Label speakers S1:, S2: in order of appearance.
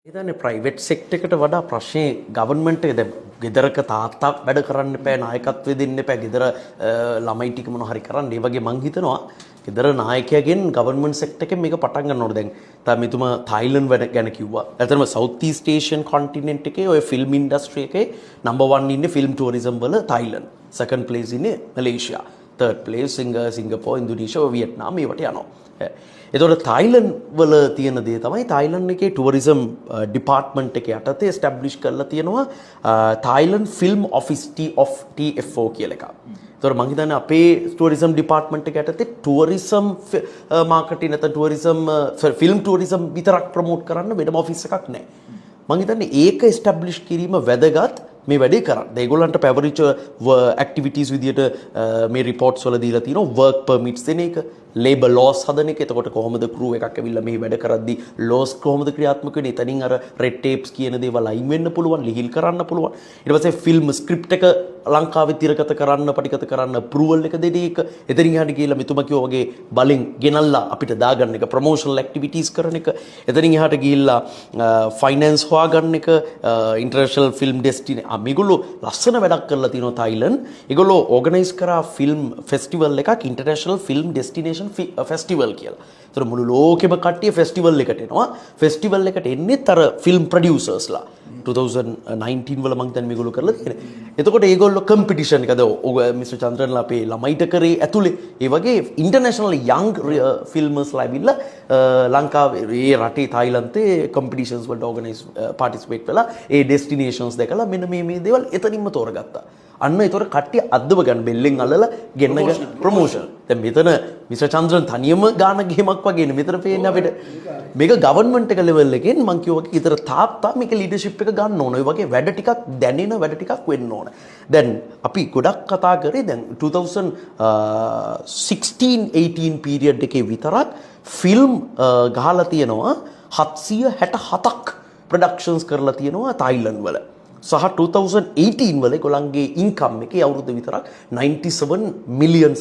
S1: ඉතින් private sector එකට වඩා ප්‍රශ්නේ ගවර්න්මන්ට් එක දැන් ගෙදරක තාත්තා වැඩ කරන්න එපා නායකත්වය දෙන්න එපා ගෙදර ළමයි ටික මොන හරි කරන්න ඒ වගේ මං හිතනවා ගෙදර නායකයාගෙන් ගවර්න්මන්ට් සෙක්ටර් එකෙන් මේක පටන් ගන්න ඕනේ දැන් තමයි මෙතුමා තායිලන්ඩ් වැඩ ගැන කිව්වා. ඇත්තටම සවුත් ඊස්ට් ඒෂියන් කොන්ටිනෙන්ට් එකේ ඔය ෆිල්ම් ඉන්ඩස්ට්‍රි එකේ නම්බර් 1 ඉන්නේ ෆිල්ම් ටුවරිසම් වල තායිලන්ඩ්. සෙකන්ඩ් ප්ලේස් ඉන්නේ මලේසියා. Third place Singapore Indonesia Vietnam මේවට යනවා. එතකොට තායිලන්ඩ් වල තියෙන දේ තමයි තායිලන්ඩ් එකේ ටුවරිසම් ඩිපාර්ට්මන්ට් එක යටතේ එස්ටැබ්ලිෂ් කරලා තියෙනවා තායිලන්ඩ් ෆිල්ම් ඔෆිස් TFO කියලා එකක්. එතකොට මම හිතන්නේ අපේ ටුවරිසම් ඩිපාර්ට්මන්ට් එක යටතේ ටුවරිසම් මාකටිං නැත්නම් ටුවරිසම් ෆිල්ම් ටුවරිසම් විතරක් ප්‍රොමෝට් කරන්න වෙනම ඔෆිස් එකක් නැහැ. මම හිතන්නේ ඒක එස්ටැබ්ලිෂ් කිරීම වැදගත් මේ වැඩේ කරන්න. ඒගොල්ලන්ට පැවරිච්ච ඇක්ටිවිටීස් විදියට මේ රිපෝට්ස් වල දීලා තියෙනවා වර්ක් පර්මිට්ස් දෙන එක, ලේබර් ලෝස් හදන එක. එතකොට කොහොමද ක්‍රූ එකක් ඇවිල්ලා මේ වැඩ කරද්දී ලෝස් කොහොමද ක්‍රියාත්මක වෙන්නේ? එතනින් අර රෙඩ් ටේප්ස් කියන දේවල් අයින් වෙන්න පුළුවන්, ලිහිල් කරන්න පුළුවන්. ඊට පස්සේ ෆිල්ම් ස්ක්‍රිප්ට් එක ලංකාවේ තිරගත කරන්න, පටිගත කරන්න අප්‍රූවල් එක දෙන එක. එතනින් එහාට ගිහලා මෙතුමා කිව්වා වගේ බලෙන් ගෙනල්ලා අපිට දාගන්න එක, ප්‍රොමෝෂනල් ඇක්ටිවිටීස් කරන එක. එතනින් එහාට ගිහිල්ලා ෆයිනෑන්ස් හොයාගන්න එක, ඉන්ටර්නැෂනල් ෆිල්ම් ඩෙස්ටිනි මේගොල්ලෝ ලස්සන වැඩක් කරලා තියෙනවා තායිලන්ඩ්. ඒගොල්ලෝ ඕගනයිස් කරා ෆිල්ම් ෆෙස්ටිවල් එකක්, ඉන්ටර්නැෂනල් ෆිල්ම් ඩෙස්ටිනේෂන් ෆෙස්ටිවල් කියලා. ඒතර මුළු ලෝකෙම කට්ටිය ෆෙස්ටිවල් එකට එනවා. ෆෙස්ටිවල් එකට එන්නේත් අර ෆිල්ම් ප්‍රොඩියුසර්ස්ලා 2019 වල මං හිතන්නේ මේගොල්ලෝ කරලා තියෙන්නේ. එතකොට ඒගොල්ලෝ කම්පිටිෂන් එකද මිස්ටර් චන්ද්‍රන්ලා අපේ ළමයිට කරේ ඇතුලේ. ඒ වගේ ඉන්ටර්නැෂනල් යංග් ෆිල්මර්ස්ලා ඇවිල්ලා ලංකාවේ ඒ රටේ තායිලන්තේ කම්පිටිෂන්ස් වලට ඕගනයිස් පාටිසිපේට් වෙලා ඒ ඩෙස්ටිනේෂන්ස් දැකලා මෙන්න මේ දේවල් එතනින්ම තෝරගත්තා. අන්න ඒතොර කට්ටිය අද්දව ගන්න බෙල්ලෙන් අල්ලලා ගෙන්න ප්‍රොමෝෂන්. දැන් මෙතන මිස්ටර් චන්ද්‍රන් තනියම ගාන ගේමක් වගේ නේ මෙතන පේන්නේ අපිට. මේක ගවර්න්මන්ට් එක ලෙවල් එකෙන් මං කිව්වා වගේ ඊතර තාත්තා මේක ලීඩර්ෂිප් එක ගන්න ඕන. ඒ වගේ වැඩ ටිකක් දැනෙන වැඩ ටිකක් වෙන්න ඕන. දැන් අපි ගොඩක් කතා කරේ දැන් 2016-18 පීරියඩ් එකේ විතරක් ෆිල්ම් ගහලා තියෙනවා 767ක් ප්‍රොඩක්ෂන්ස් කරලා තියෙනවා තායිලන්ඩ් වල. සහ 2018 වල ඒගොල්ලන්ගේ ඉන්කම් එකේ අවුරුද්ද විතරක් $97 million.